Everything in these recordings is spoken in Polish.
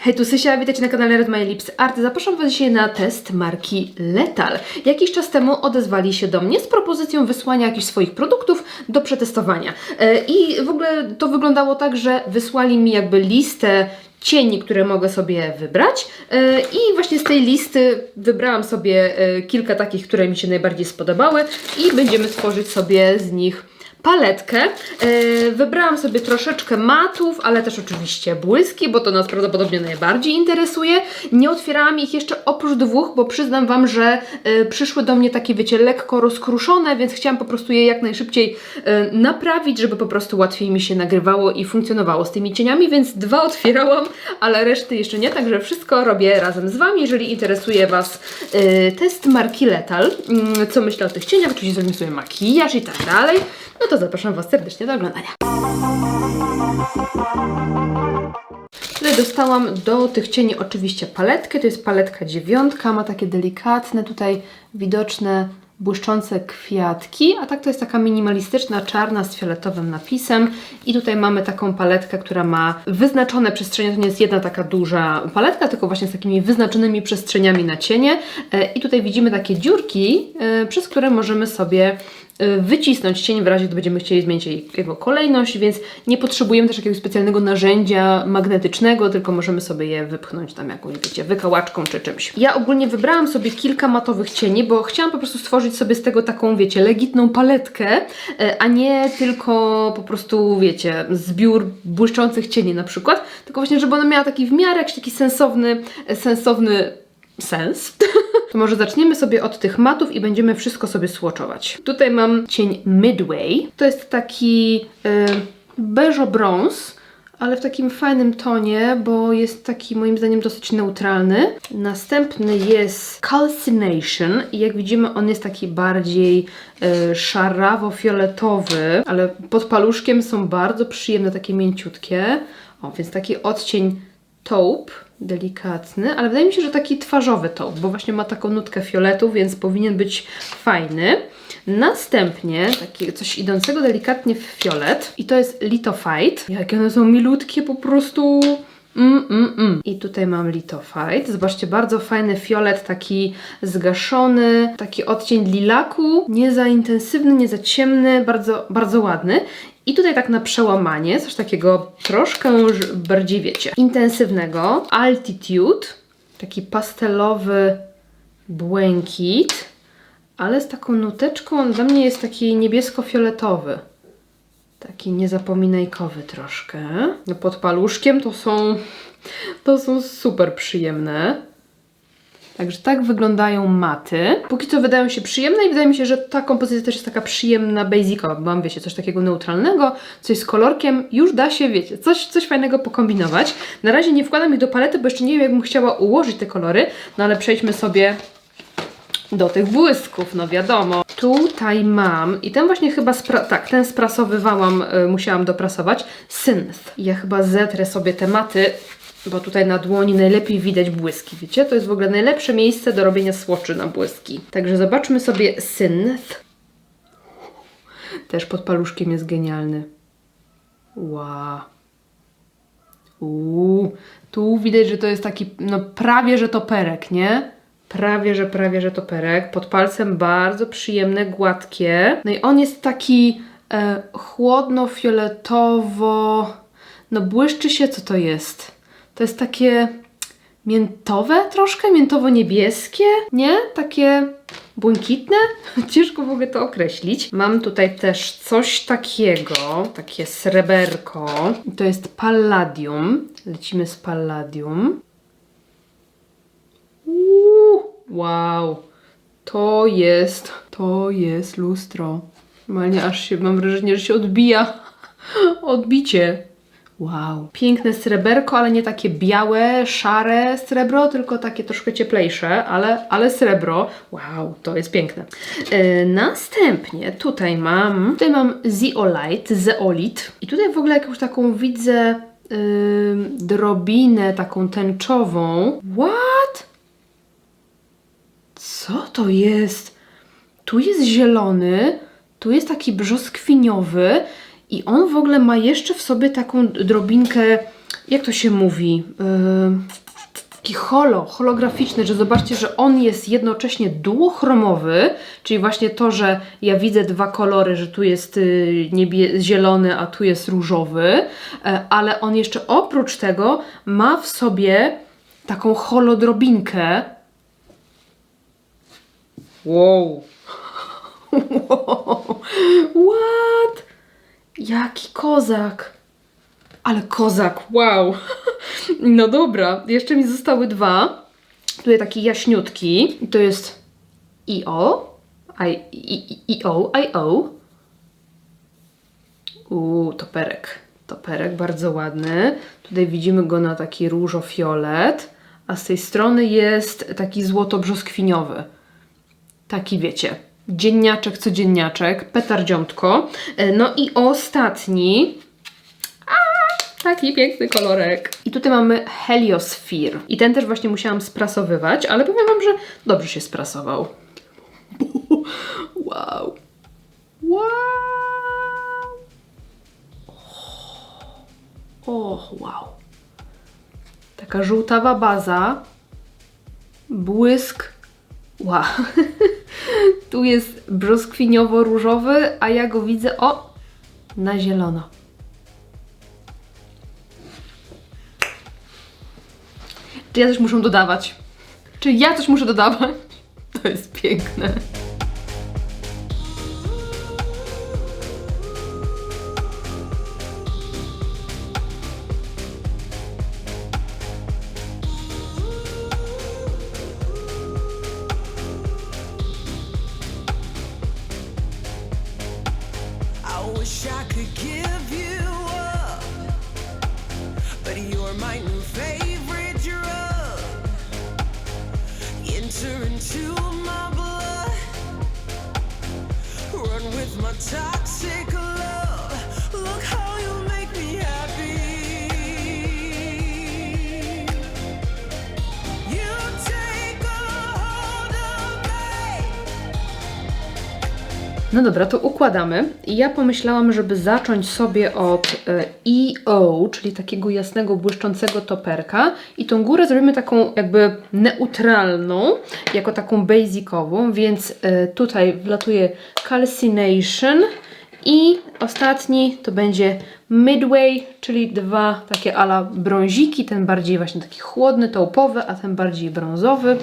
Hej, tu Sysia, witajcie na kanale Red My Lips Art. Zapraszam Was dzisiaj na test marki Lethal. Jakiś czas temu odezwali się do mnie z propozycją wysłania jakichś swoich produktów do przetestowania. I w ogóle to wyglądało tak, że wysłali mi jakby listę cieni, które mogę sobie wybrać i właśnie z tej listy wybrałam sobie kilka takich, które mi się najbardziej spodobały i będziemy stworzyć sobie z nich paletkę. Wybrałam sobie troszeczkę matów, ale też oczywiście błyski, bo to nas prawdopodobnie najbardziej interesuje. Nie otwierałam ich jeszcze oprócz dwóch, bo przyznam Wam, że przyszły do mnie takie, wiecie, lekko rozkruszone, więc chciałam po prostu je jak najszybciej naprawić, żeby po prostu łatwiej mi się nagrywało i funkcjonowało z tymi cieniami, więc dwa otwierałam, ale reszty jeszcze nie, także wszystko robię razem z Wami. Jeżeli interesuje Was test marki Lethal, co myślę o tych cieniach, oczywiście zrobimy sobie makijaż i tak dalej, no to zapraszam Was serdecznie do oglądania. Tutaj dostałam do tych cieni oczywiście paletkę, to jest paletka 9, ma takie delikatne tutaj widoczne błyszczące kwiatki, a tak to jest taka minimalistyczna, czarna z fioletowym napisem i tutaj mamy taką paletkę, która ma wyznaczone przestrzenie, to nie jest jedna taka duża paletka, tylko właśnie z takimi wyznaczonymi przestrzeniami na cienie i tutaj widzimy takie dziurki, przez które możemy sobie wycisnąć cień w razie, gdy będziemy chcieli zmienić jego kolejność, więc nie potrzebujemy też jakiegoś specjalnego narzędzia magnetycznego, tylko możemy sobie je wypchnąć tam jakąś, wiecie, wykałaczką czy czymś. Ja ogólnie wybrałam sobie kilka matowych cieni, bo chciałam po prostu stworzyć sobie z tego taką, wiecie, legitną paletkę, a nie tylko po prostu, wiecie, zbiór błyszczących cieni na przykład, tylko właśnie, żeby ona miała taki w miarę jakiś taki sensowny sens. To może zaczniemy sobie od tych matów i będziemy wszystko sobie swatchować. Tutaj mam cień Midway. To jest taki beżo-brąz, ale w takim fajnym tonie, bo jest taki moim zdaniem dosyć neutralny. Następny jest Calcination i jak widzimy on jest taki bardziej szarawo-fioletowy, ale pod paluszkiem są bardzo przyjemne, takie mięciutkie. O, więc taki odcień taupe, delikatny, ale wydaje mi się, że taki twarzowy taupe, bo właśnie ma taką nutkę fioletu, więc powinien być fajny. Następnie takie coś idącego delikatnie w fiolet i to jest Lithophite. Jakie one są milutkie po prostu. I tutaj mam Lithophite. Zobaczcie, bardzo fajny fiolet, taki zgaszony, taki odcień lilaku, nie za intensywny, nie za ciemny, bardzo, bardzo ładny. I tutaj tak na przełamanie, coś takiego troszkę już bardziej, wiecie, intensywnego. Altitude, taki pastelowy błękit, ale z taką nuteczką, on dla mnie jest taki niebiesko-fioletowy. Taki niezapominajkowy troszkę. No pod paluszkiem to są super przyjemne. Także tak wyglądają maty. Póki co wydają się przyjemne i wydaje mi się, że ta kompozycja też jest taka przyjemna, basicowa, bo mam, wiecie, coś takiego neutralnego, coś z kolorkiem, już da się, wiecie, coś fajnego pokombinować. Na razie nie wkładam ich do palety, bo jeszcze nie wiem, jakbym chciała ułożyć te kolory, no ale przejdźmy sobie do tych błysków, no wiadomo. Tutaj mam, i ten właśnie chyba, ten sprasowywałam, musiałam doprasować, Synth. Ja chyba zetrę sobie te maty, bo tutaj na dłoni najlepiej widać błyski, wiecie? To jest w ogóle najlepsze miejsce do robienia swatchy na błyski. Także zobaczmy sobie Synth. Też pod paluszkiem jest genialny. Wow. Tu widać, że to jest taki, no prawie że toperek, nie? Prawie że toperek. Pod palcem bardzo przyjemne, gładkie. No i on jest taki chłodno-fioletowo, no błyszczy się, co to jest? To jest takie miętowe troszkę, miętowo-niebieskie, nie? Takie błękitne? Ciężko w ogóle to określić. Mam tutaj też coś takiego, takie sreberko. To jest Palladium. Lecimy z Palladium. Wow, to jest lustro. Normalnie aż się, mam wrażenie, że się odbija. Odbicie. Wow. Piękne sreberko, ale nie takie białe, szare srebro, tylko takie troszkę cieplejsze, ale srebro. Wow, to jest piękne. Następnie tutaj mam Zeolite. I tutaj w ogóle jakąś taką widzę drobinę taką tęczową. What? Co to jest? Tu jest zielony, tu jest taki brzoskwiniowy i on w ogóle ma jeszcze w sobie taką drobinkę jak to się mówi, taki holograficzny, że zobaczcie, że on jest jednocześnie duochromowy, czyli właśnie to, że ja widzę dwa kolory, że tu jest zielony, a tu jest różowy, ale on jeszcze oprócz tego ma w sobie taką holodrobinkę. Wow. What? Jaki kozak. Ale kozak, wow. No dobra, jeszcze mi zostały dwa. Tutaj taki jaśniutki. To jest IO. IO. Toperek. Toperek, bardzo ładny. Tutaj widzimy go na taki różo-fiolet. A z tej strony jest taki złoto-brzoskwiniowy. Taki wiecie, dzienniaczek, codzienniaczek, petardziątko. No i ostatni, taki piękny kolorek. I tutaj mamy Heliosphere. I ten też właśnie musiałam sprasowywać, ale powiem wam, że dobrze się sprasował. Wow. Wow. Wow. Taka żółtawa baza. Błysk. Wow. Tu jest brzoskwiniowo-różowy, a ja go widzę, na zielono. Czy ja coś muszę dodawać? Czy ja coś muszę dodawać? To jest piękne. Wish I could give you up, but you're my new favorite drug. Enter into my blood, run with my toxic love. Look how you make me happy. You take a hold of me. No dobra, to układamy. I ja pomyślałam, żeby zacząć sobie od EO, czyli takiego jasnego, błyszczącego toperka. I tą górę zrobimy taką jakby neutralną, jako taką basicową, więc tutaj wlatuje Calcination. I ostatni to będzie Midway, czyli dwa takie ala brąziki, ten bardziej właśnie taki chłodny, taupowy, a ten bardziej brązowy.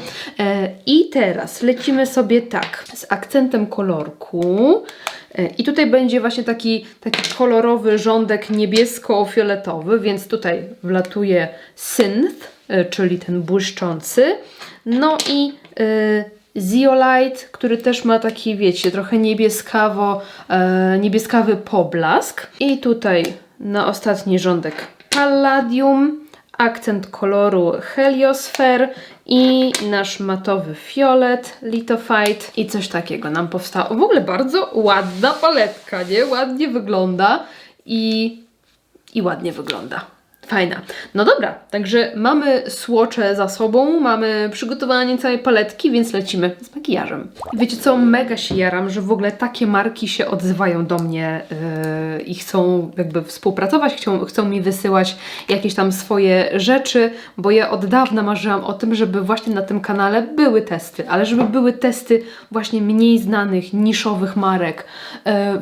I teraz lecimy sobie tak, z akcentem kolorku. I tutaj będzie właśnie taki kolorowy rządek niebiesko-fioletowy, więc tutaj wlatuje Synth, czyli ten błyszczący. No i Zeolite, który też ma taki, wiecie, trochę niebieskawy poblask. I tutaj na ostatni rządek Palladium, akcent koloru Heliosphere i nasz matowy fiolet, Lithophyte i coś takiego nam powstało. W ogóle bardzo ładna paletka, nie? Ładnie wygląda i ładnie wygląda. Fajna. No dobra, także mamy swatche za sobą, mamy przygotowanie całej paletki, więc lecimy z makijażem. Wiecie co, mega się jaram, że w ogóle takie marki się odzywają do mnie i chcą jakby współpracować, chcą mi wysyłać jakieś tam swoje rzeczy, bo ja od dawna marzyłam o tym, żeby właśnie na tym kanale były testy, ale żeby były testy właśnie mniej znanych, niszowych marek,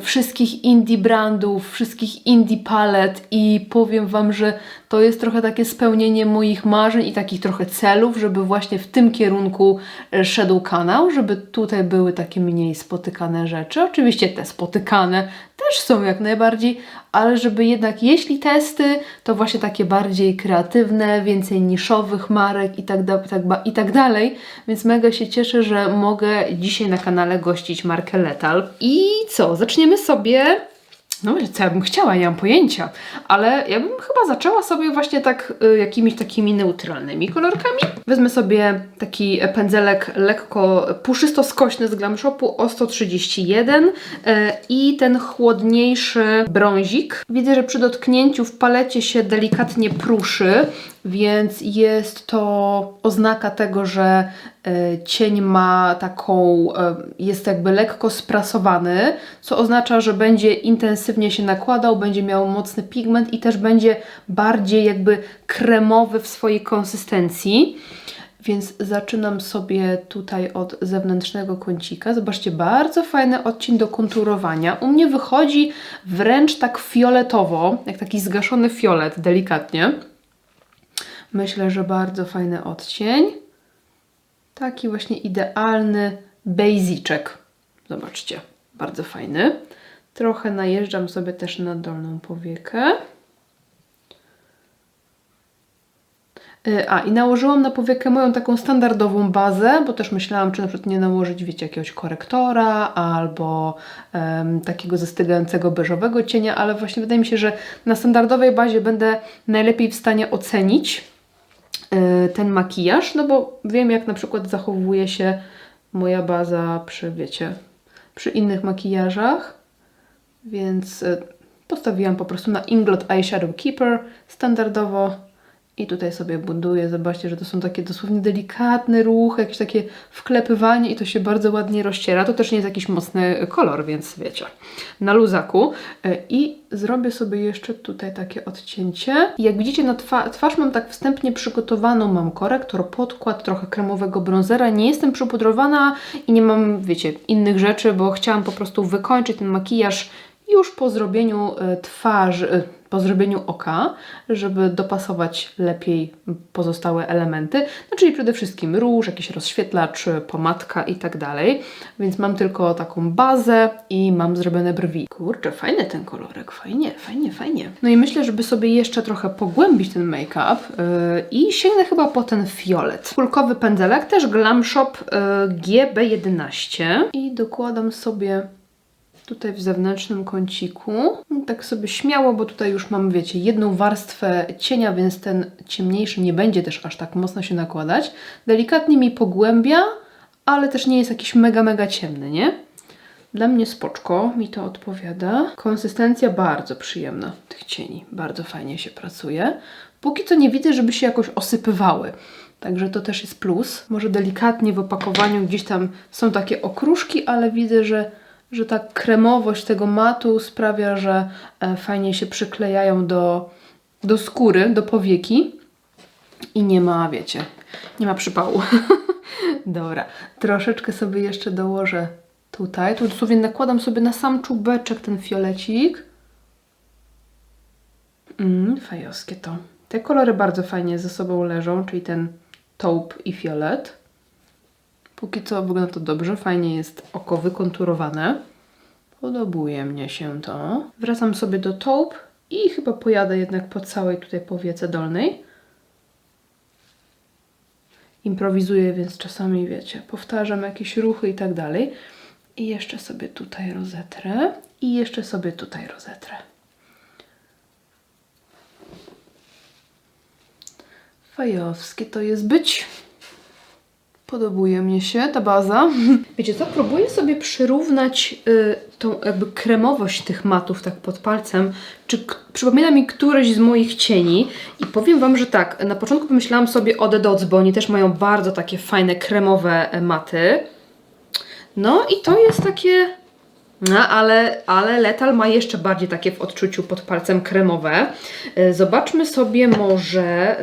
wszystkich indie brandów, wszystkich indie palet i powiem wam, że to jest trochę takie spełnienie moich marzeń i takich trochę celów, żeby właśnie w tym kierunku szedł kanał, żeby tutaj były takie mniej spotykane rzeczy. Oczywiście te spotykane też są jak najbardziej, ale żeby jednak jeśli testy, to właśnie takie bardziej kreatywne, więcej niszowych marek i tak dalej. Więc mega się cieszę, że mogę dzisiaj na kanale gościć markę Lethal. I co? Zaczniemy sobie... No, co ja bym chciała, nie mam pojęcia, ale ja bym chyba zaczęła sobie właśnie tak jakimiś takimi neutralnymi kolorkami. Wezmę sobie taki pędzelek lekko puszysto-skośny z Glam Shopu o 131 i ten chłodniejszy brązik. Widzę, że przy dotknięciu w palecie się delikatnie pruszy więc jest to oznaka tego, że cień ma taką, jest jakby lekko sprasowany, co oznacza, że będzie intensywnie się nakładał, będzie miał mocny pigment i też będzie bardziej jakby kremowy w swojej konsystencji. Więc zaczynam sobie tutaj od zewnętrznego kącika. Zobaczcie, bardzo fajny odcień do konturowania. U mnie wychodzi wręcz tak fioletowo, jak taki zgaszony fiolet, delikatnie. Myślę, że bardzo fajny odcień. Taki właśnie idealny basiczek. Zobaczcie, bardzo fajny. Trochę najeżdżam sobie też na dolną powiekę. I nałożyłam na powiekę moją taką standardową bazę, bo też myślałam, czy na przykład nie nałożyć, wiecie, jakiegoś korektora albo takiego zastygającego beżowego cienia, ale właśnie wydaje mi się, że na standardowej bazie będę najlepiej w stanie ocenić ten makijaż, no bo wiem, jak na przykład zachowuje się moja baza przy, wiecie, przy innych makijażach, więc postawiłam po prostu na Inglot Eyeshadow Keeper standardowo i tutaj sobie buduję. Zobaczcie, że to są takie dosłownie delikatne ruchy, jakieś takie wklepywanie i to się bardzo ładnie rozciera. To też nie jest jakiś mocny kolor, więc wiecie, na luzaku. I zrobię sobie jeszcze tutaj takie odcięcie. I jak widzicie, na twarz mam tak wstępnie przygotowaną. Mam korektor, podkład, trochę kremowego bronzera. Nie jestem przypudrowana i nie mam, wiecie, innych rzeczy, bo chciałam po prostu wykończyć ten makijaż już po zrobieniu twarzy, po zrobieniu oka, żeby dopasować lepiej pozostałe elementy. No, czyli przede wszystkim róż, jakiś rozświetlacz, pomadka i tak dalej. Więc mam tylko taką bazę i mam zrobione brwi. Kurczę, fajny ten kolorek, fajnie, fajnie, fajnie. No i myślę, żeby sobie jeszcze trochę pogłębić ten make-up i sięgnę chyba po ten fiolet. Kulkowy pędzelek, też Glam Shop GB11 i dokładam sobie tutaj w zewnętrznym kąciku. Tak sobie śmiało, bo tutaj już mam, wiecie, jedną warstwę cienia, więc ten ciemniejszy nie będzie też aż tak mocno się nakładać. Delikatnie mi pogłębia, ale też nie jest jakiś mega, mega ciemny, nie? Dla mnie spoczko, mi to odpowiada. Konsystencja bardzo przyjemna tych cieni. Bardzo fajnie się pracuje. Póki co nie widzę, żeby się jakoś osypywały. Także to też jest plus. Może delikatnie w opakowaniu gdzieś tam są takie okruszki, ale widzę, że ta kremowość tego matu sprawia, że fajnie się przyklejają do skóry, do powieki i nie ma, wiecie, nie ma przypału. Dobra, troszeczkę sobie jeszcze dołożę tutaj. Tu dosłownie nakładam sobie na sam czubeczek ten fiolecik. Fajowskie to. Te kolory bardzo fajnie ze sobą leżą, czyli ten taupe i fiolet. Póki co wygląda to dobrze, fajnie jest oko wykonturowane. Podobuje mnie się to. Wracam sobie do taupe i chyba pojadę jednak po całej tutaj powiece dolnej. Improwizuję, więc czasami, wiecie, powtarzam jakieś ruchy i tak dalej. I jeszcze sobie tutaj rozetrę. I jeszcze sobie tutaj rozetrę. Fajowskie to jest być. Podobuje mnie się ta baza. Wiecie co? Próbuję sobie przyrównać tą jakby kremowość tych matów tak pod palcem. Czy przypomina mi któreś z moich cieni. I powiem Wam, że tak, na początku pomyślałam sobie o The Dots, bo oni też mają bardzo takie fajne kremowe maty. No i to jest takie... No, ale Lethal ma jeszcze bardziej takie w odczuciu pod palcem kremowe. Zobaczmy sobie może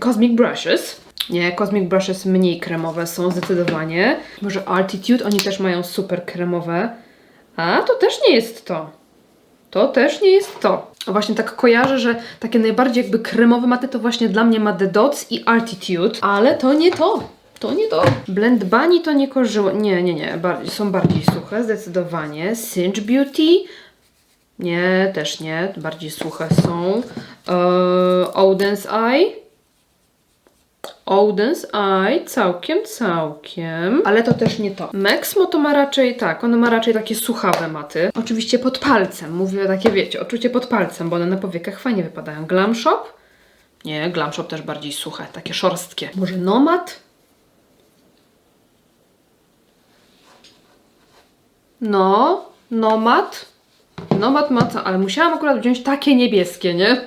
Cosmic Brushes. Nie, Cosmic Brushes mniej kremowe są zdecydowanie. Może Altitude, oni też mają super kremowe. A, to też nie jest to. To też nie jest to. Właśnie tak kojarzę, że takie najbardziej jakby kremowe maty to właśnie dla mnie ma The Dots i Altitude. Ale to nie to. To nie to. Blend Bunny to nie korzyło. Nie. Są bardziej suche, zdecydowanie. Cinch Beauty. Nie, też nie. Bardziej suche są. Oden's Eye. Oden's Eye, całkiem. Ale to też nie to. Maxmo to ma raczej, tak, ono ma raczej takie suchawe maty. Oczywiście pod palcem, mówię takie, wiecie, odczucie pod palcem, bo one na powiekach fajnie wypadają. Glam Shop? Nie, Glam Shop też bardziej suche, takie szorstkie. Może Nomad? No, Nomad. No matmaca, ale musiałam akurat wziąć takie niebieskie, nie?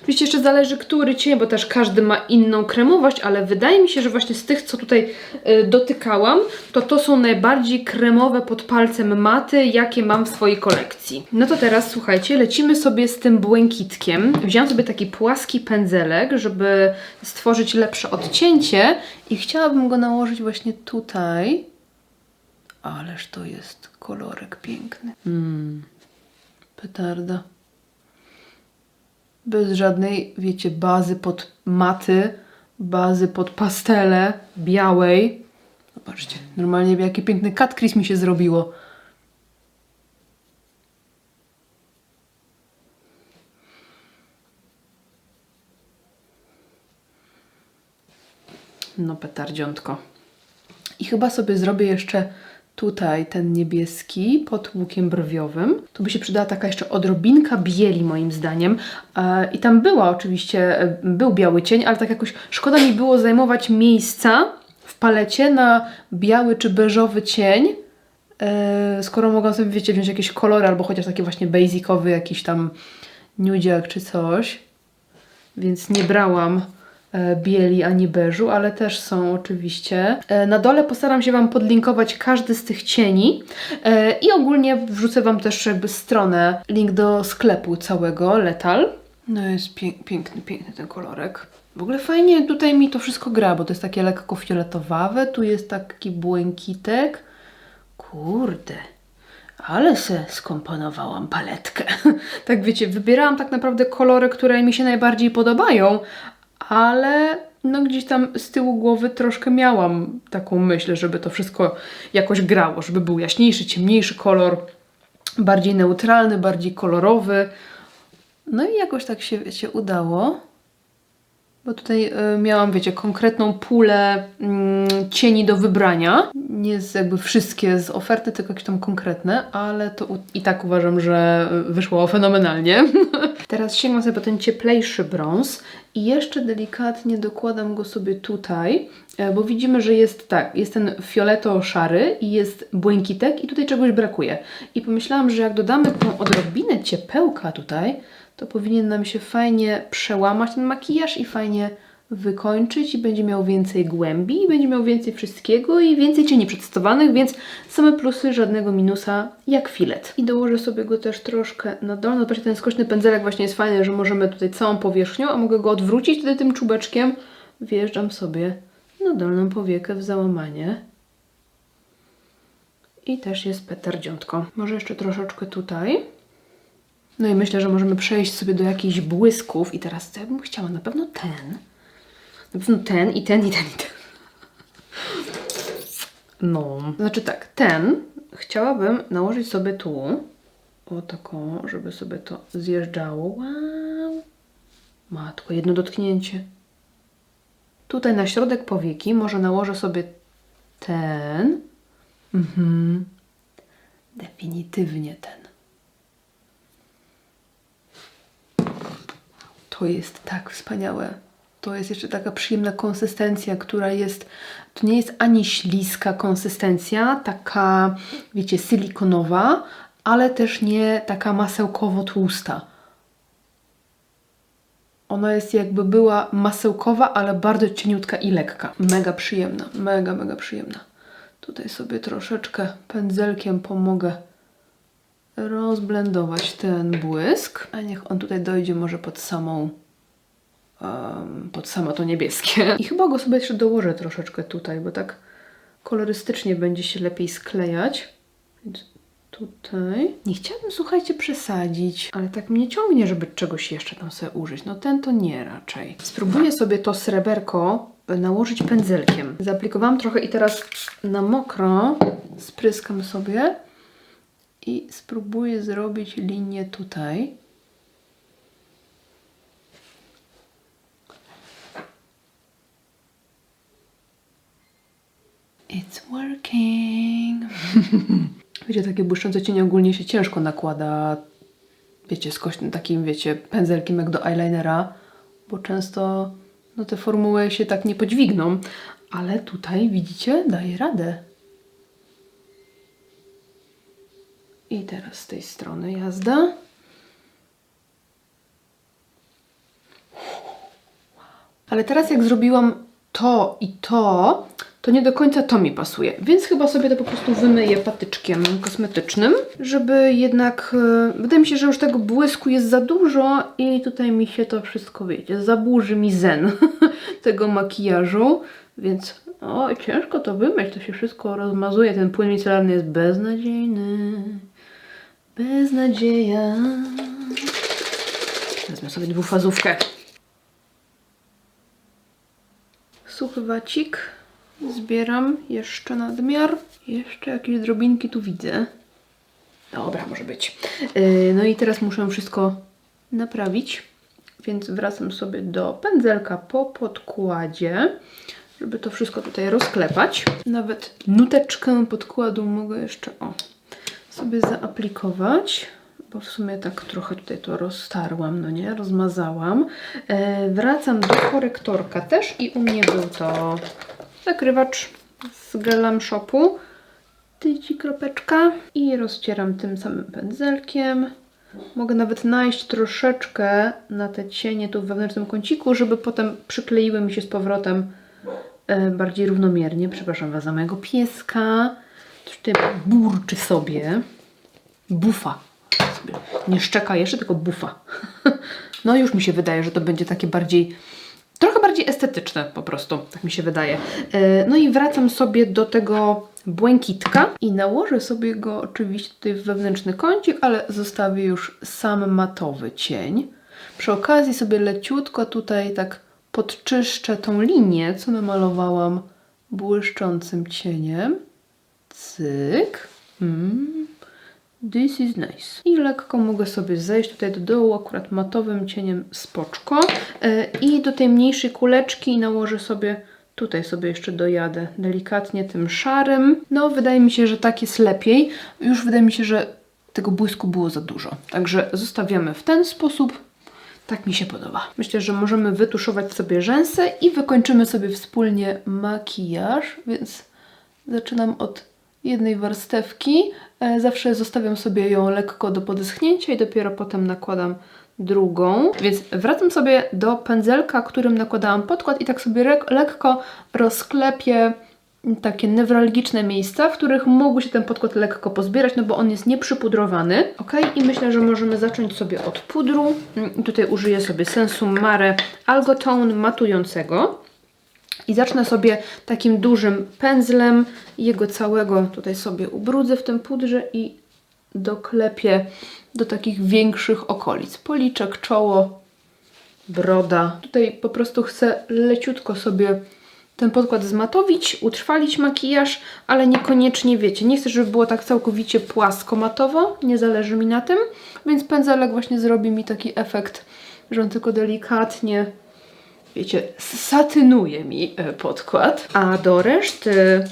Oczywiście jeszcze zależy, który cień, bo też każdy ma inną kremowość, ale wydaje mi się, że właśnie z tych, co tutaj dotykałam, to są najbardziej kremowe pod palcem maty, jakie mam w swojej kolekcji. No to teraz, słuchajcie, lecimy sobie z tym błękitkiem. Wziąłam sobie taki płaski pędzelek, żeby stworzyć lepsze odcięcie i chciałabym go nałożyć właśnie tutaj. Ależ to jest kolorek piękny. Petarda. Bez żadnej, wiecie, bazy pod maty, bazy pod pastele, białej. Zobaczcie, normalnie jaki piękny cut crease mi się zrobiło. No petardziątko. I chyba sobie zrobię jeszcze tutaj ten niebieski pod łukiem brwiowym. Tu by się przydała taka jeszcze odrobinka bieli moim zdaniem. I tam była oczywiście, był biały cień, ale tak jakoś szkoda mi było zajmować miejsca w palecie na biały czy beżowy cień, skoro mogłam sobie, wiecie, wziąć jakieś kolory albo chociaż taki właśnie basicowy jakiś tam nudziak czy coś. Więc nie brałam bieli ani beżu, ale też są oczywiście. Na dole postaram się Wam podlinkować każdy z tych cieni i ogólnie wrzucę Wam też jakby stronę, link do sklepu całego Lethal. No jest piękny ten kolorek. W ogóle fajnie tutaj mi to wszystko gra, bo to jest takie lekko fioletowawe, tu jest taki błękitek. Kurde, ale se skomponowałam paletkę. Tak wiecie, wybierałam tak naprawdę kolory, które mi się najbardziej podobają, ale no gdzieś tam z tyłu głowy troszkę miałam taką myśl, żeby to wszystko jakoś grało, żeby był jaśniejszy, ciemniejszy kolor, bardziej neutralny, bardziej kolorowy. No i jakoś tak się udało, bo tutaj miałam, wiecie, konkretną pulę cieni do wybrania. Nie jakby wszystkie z oferty, tylko jakieś tam konkretne, ale to i tak uważam, że wyszło fenomenalnie. Teraz sięgam sobie po ten cieplejszy brąz i jeszcze delikatnie dokładam go sobie tutaj, bo widzimy, że jest tak, jest ten fioleto-szary i jest błękitek i tutaj czegoś brakuje. I pomyślałam, że jak dodamy tą odrobinę ciepełka tutaj, to powinien nam się fajnie przełamać ten makijaż i fajnie wykończyć i będzie miał więcej głębi, i będzie miał więcej wszystkiego i więcej cieni przedstawionych, więc same plusy, żadnego minusa, jak filet. I dołożę sobie go też troszkę na dole. Zobaczcie, ten skośny pędzelek właśnie jest fajny, że możemy tutaj całą powierzchnią, a mogę go odwrócić wtedy tym czubeczkiem. Wjeżdżam sobie na dolną powiekę w załamanie. I też jest petardziątko. Może jeszcze troszeczkę tutaj. No i myślę, że możemy przejść sobie do jakichś błysków. I teraz co ja bym chciała? Na pewno ten. Na pewno ten i ten i ten i ten. No. Znaczy tak, ten chciałabym nałożyć sobie tu. O taką, żeby sobie to zjeżdżało. Wow. Matko, jedno dotknięcie. Tutaj na środek powieki może nałożę sobie ten. Definitywnie ten. To jest tak wspaniałe. To jest jeszcze taka przyjemna konsystencja, która jest, to nie jest ani śliska konsystencja, taka, wiecie, silikonowa, ale też nie taka masełkowo-tłusta. Ona jest jakby była masełkowa, ale bardzo cieniutka i lekka. Mega przyjemna, mega przyjemna. Tutaj sobie troszeczkę pędzelkiem pomogę rozblendować ten błysk, a niech on tutaj dojdzie może pod samo to niebieskie. I chyba go sobie jeszcze dołożę troszeczkę tutaj, bo tak kolorystycznie będzie się lepiej sklejać. Więc tutaj. Nie chciałabym, słuchajcie, przesadzić, ale tak mnie ciągnie, żeby czegoś jeszcze tam sobie użyć. No ten to nie raczej. Spróbuję sobie to sreberko nałożyć pędzelkiem. Zaaplikowałam trochę i teraz na mokro spryskam sobie i spróbuję zrobić linię tutaj. It's working. Wiecie, takie błyszczące cienie ogólnie się ciężko nakłada, wiecie, z takim, wiecie, pędzelkiem jak do eyelinera, bo często no, te formuły się tak nie podźwigną, ale tutaj, widzicie, daje radę. I teraz z tej strony jazda. Ale teraz jak zrobiłam to i to nie do końca to mi pasuje. Więc chyba sobie to po prostu wymyję patyczkiem kosmetycznym, żeby jednak... wydaje mi się, że już tego błysku jest za dużo i tutaj mi się to wszystko, wiecie, zaburzy mi zen tego makijażu. Więc ciężko to wymyć, to się wszystko rozmazuje. Ten płyn micelarny jest beznadziejny. Beznadzieja. Wezmę sobie dwufazówkę. Suchy wacik. Zbieram jeszcze nadmiar. Jeszcze jakieś drobinki tu widzę. Dobra, może być. No i teraz muszę wszystko naprawić. Więc wracam sobie do pędzelka po podkładzie, żeby to wszystko tutaj rozklepać. Nawet nuteczkę podkładu mogę jeszcze sobie zaaplikować, bo w sumie tak trochę tutaj to roztarłam, no nie? Rozmazałam. Wracam do korektorka też i u mnie był to zakrywacz z Glam Shopu. Tyci kropeczka i rozcieram tym samym pędzelkiem. Mogę nawet najeść troszeczkę na te cienie tu w wewnętrznym kąciku, żeby potem przykleiły mi się z powrotem bardziej równomiernie. Przepraszam Was za mojego pieska. Coś tutaj burczy sobie. Bufa. Nie szczeka jeszcze, tylko bufa. No już mi się wydaje, że to będzie takie trochę bardziej estetyczne po prostu, tak mi się wydaje. No i wracam sobie do tego błękitka i nałożę sobie go oczywiście tutaj w wewnętrzny kącik, ale zostawię już sam matowy cień. Przy okazji sobie leciutko tutaj tak podczyszczę tą linię, co namalowałam błyszczącym cieniem. Cyk. This is nice. I lekko mogę sobie zejść tutaj do dołu, akurat matowym cieniem spoczko. I do tej mniejszej kuleczki nałożę sobie, tutaj sobie jeszcze dojadę delikatnie tym szarym. No, wydaje mi się, że tak jest lepiej. Już wydaje mi się, że tego błysku było za dużo. Także zostawiamy w ten sposób. Tak mi się podoba. Myślę, że możemy wytuszować sobie rzęsy i wykończymy sobie wspólnie makijaż, więc zaczynam od jednej warstewki. Zawsze zostawiam sobie ją lekko do podeschnięcia i dopiero potem nakładam drugą. Więc wracam sobie do pędzelka, którym nakładałam podkład i tak sobie lekko rozklepię takie newralgiczne miejsca, w których mógł się ten podkład lekko pozbierać, no bo on jest nieprzypudrowany. Ok, i myślę, że możemy zacząć sobie od pudru. Tutaj użyję sobie Sensum Mare Algotone matującego. I zacznę sobie takim dużym pędzlem jego całego tutaj sobie ubrudzę w tym pudrze i doklepię do takich większych okolic. Policzek, czoło, broda. Tutaj po prostu chcę leciutko sobie ten podkład zmatowić, utrwalić makijaż, ale niekoniecznie, wiecie, nie chcę, żeby było tak całkowicie płasko matowo, nie zależy mi na tym, więc pędzelek właśnie zrobi mi taki efekt, że on tylko delikatnie, wiecie, satynuje mi podkład. A do reszty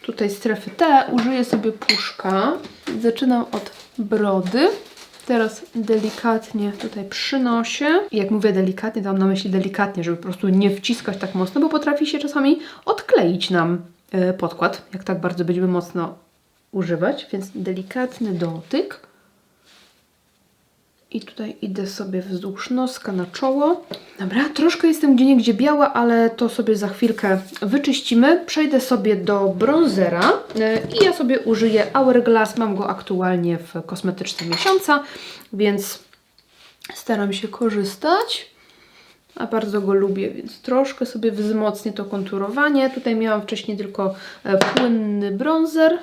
tutaj strefy T użyję sobie puszka. Zaczynam od brody. Teraz delikatnie tutaj przy nosie. I jak mówię delikatnie, to mam na myśli delikatnie, żeby po prostu nie wciskać tak mocno, bo potrafi się czasami odkleić nam podkład, jak tak bardzo będziemy mocno używać. Więc delikatny dotyk. I tutaj idę sobie wzdłuż noska na czoło. Dobra, troszkę jestem gdzieniegdzie biała, ale to sobie za chwilkę wyczyścimy. Przejdę sobie do bronzera i ja sobie użyję Hourglass. Mam go aktualnie w kosmetyczce miesiąca, więc staram się korzystać. A bardzo go lubię, więc troszkę sobie wzmocnię to konturowanie. Tutaj miałam wcześniej tylko płynny bronzer.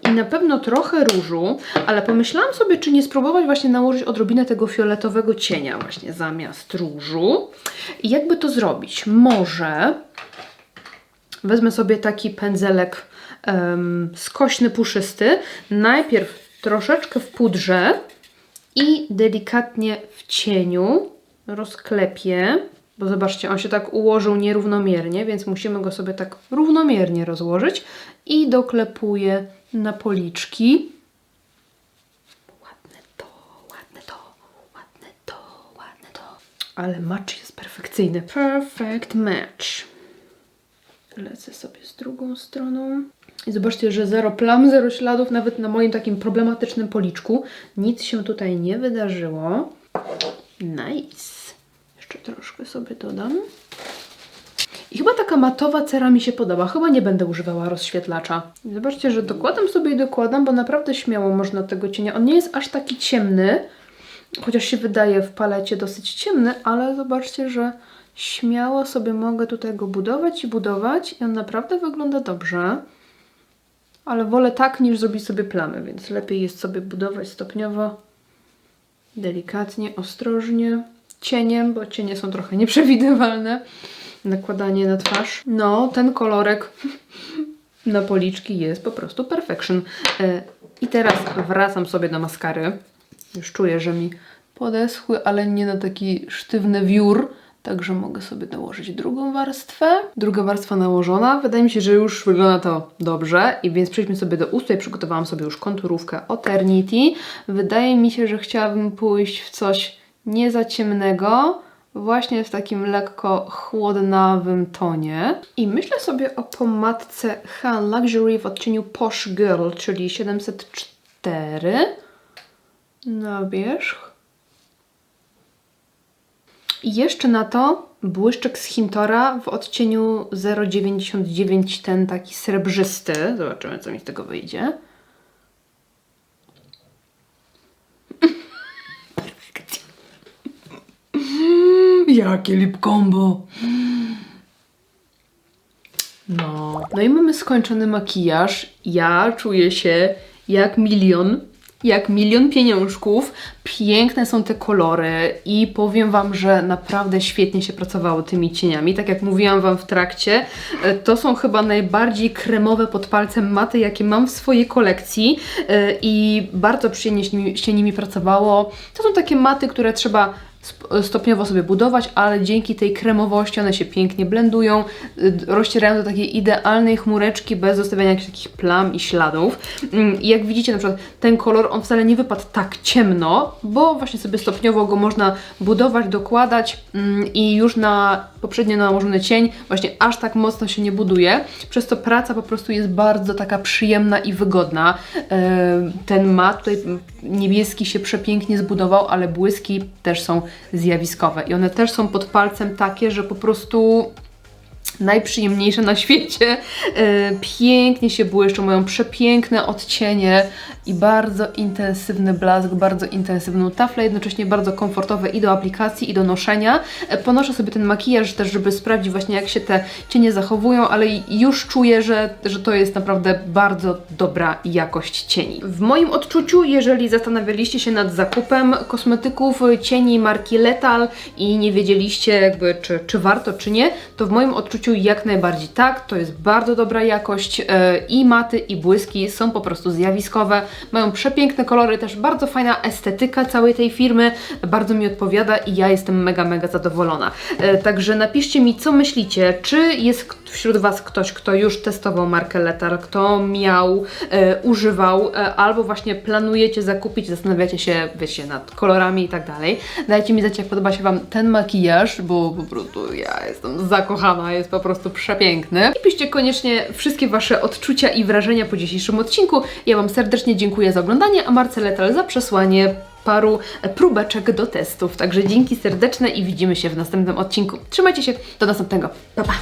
I na pewno trochę różu, ale pomyślałam sobie, czy nie spróbować właśnie nałożyć odrobinę tego fioletowego cienia właśnie zamiast różu. I jakby to zrobić? Może wezmę sobie taki pędzelek skośny, puszysty. Najpierw troszeczkę w pudrze i delikatnie w cieniu rozklepię. Bo zobaczcie, on się tak ułożył nierównomiernie, więc musimy go sobie tak równomiernie rozłożyć. I doklepuję na policzki. Ładne to, ładne to, ładne to, ładne to. Ale match jest perfekcyjny. Perfect match. Lecę sobie z drugą stroną. I zobaczcie, że zero plam, zero śladów, nawet na moim takim problematycznym policzku. Nic się tutaj nie wydarzyło. Nice. Jeszcze troszkę sobie dodam. I chyba taka matowa cera mi się podoba. Chyba nie będę używała rozświetlacza. I zobaczcie, że dokładam sobie i dokładam, bo naprawdę śmiało można tego cienia. On nie jest aż taki ciemny, chociaż się wydaje w palecie dosyć ciemny, ale zobaczcie, że śmiało sobie mogę tutaj go budować i budować i on naprawdę wygląda dobrze. Ale wolę tak, niż zrobić sobie plamy, więc lepiej jest sobie budować stopniowo, delikatnie, ostrożnie, cieniem, bo cienie są trochę nieprzewidywalne. Nakładanie na twarz. No, ten kolorek na policzki jest po prostu perfection. I teraz wracam sobie do maskary. Już czuję, że mi podeschły, ale nie na taki sztywny wiór. Także mogę sobie nałożyć drugą warstwę. Druga warstwa nałożona. Wydaje mi się, że już wygląda to dobrze. I więc przejdźmy sobie do ust. Tutaj przygotowałam sobie już konturówkę Eternity. Wydaje mi się, że chciałabym pójść w coś nie za ciemnego. Właśnie w takim lekko chłodnawym tonie. I myślę sobie o pomadce HA Luxury w odcieniu Posh Girl, czyli 704 na wierzch. I jeszcze na to błyszczyk z Hintora w odcieniu 099, ten taki srebrzysty. Zobaczymy, co mi z tego wyjdzie. Perfekcja. Jakie lip combo. No i mamy skończony makijaż. Ja czuję się jak milion pieniążków. Piękne są te kolory i powiem Wam, że naprawdę świetnie się pracowało tymi cieniami. Tak jak mówiłam Wam w trakcie, to są chyba najbardziej kremowe pod palcem maty, jakie mam w swojej kolekcji i bardzo przyjemnie się nimi pracowało. To są takie maty, które trzeba stopniowo sobie budować, ale dzięki tej kremowości one się pięknie blendują, rozcierają do takiej idealnej chmureczki bez zostawiania jakichś takich plam i śladów. I jak widzicie, na przykład ten kolor, on wcale nie wypadł tak ciemno, bo właśnie sobie stopniowo go można budować, dokładać i już na poprzednio nałożony cień właśnie aż tak mocno się nie buduje, przez to praca po prostu jest bardzo taka przyjemna i wygodna. Ten mat tutaj niebieski się przepięknie zbudował, ale błyski też są zjawiskowe i one też są pod palcem takie, że po prostu najprzyjemniejsze na świecie. Pięknie się błyszczą, mają przepiękne odcienie i bardzo intensywny blask, bardzo intensywną taflę, jednocześnie bardzo komfortowe i do aplikacji, i do noszenia. Ponoszę sobie ten makijaż też, żeby sprawdzić właśnie, jak się te cienie zachowują, ale już czuję, że to jest naprawdę bardzo dobra jakość cieni. W moim odczuciu, jeżeli zastanawialiście się nad zakupem kosmetyków, cieni marki Lethal i nie wiedzieliście jakby czy warto, czy nie, to w moim odczuciu jak najbardziej tak, to jest bardzo dobra jakość i maty, i błyski są po prostu zjawiskowe, mają przepiękne kolory, też bardzo fajna estetyka całej tej firmy, bardzo mi odpowiada i ja jestem mega zadowolona. Także napiszcie mi, co myślicie, czy jest wśród Was ktoś, kto już testował markę Lethal, kto miał, używał, albo właśnie planujecie zakupić, zastanawiacie się, wiecie, nad kolorami i tak dalej. Dajcie mi znać, jak podoba się Wam ten makijaż, bo po prostu ja jestem zakochana, jest po prostu przepiękny. I piszcie koniecznie wszystkie Wasze odczucia i wrażenia po dzisiejszym odcinku. Ja Wam serdecznie dziękuję za oglądanie, a marce Lethal za przesłanie paru próbeczek do testów. Także dzięki serdeczne i widzimy się w następnym odcinku. Trzymajcie się, do następnego. Pa, pa!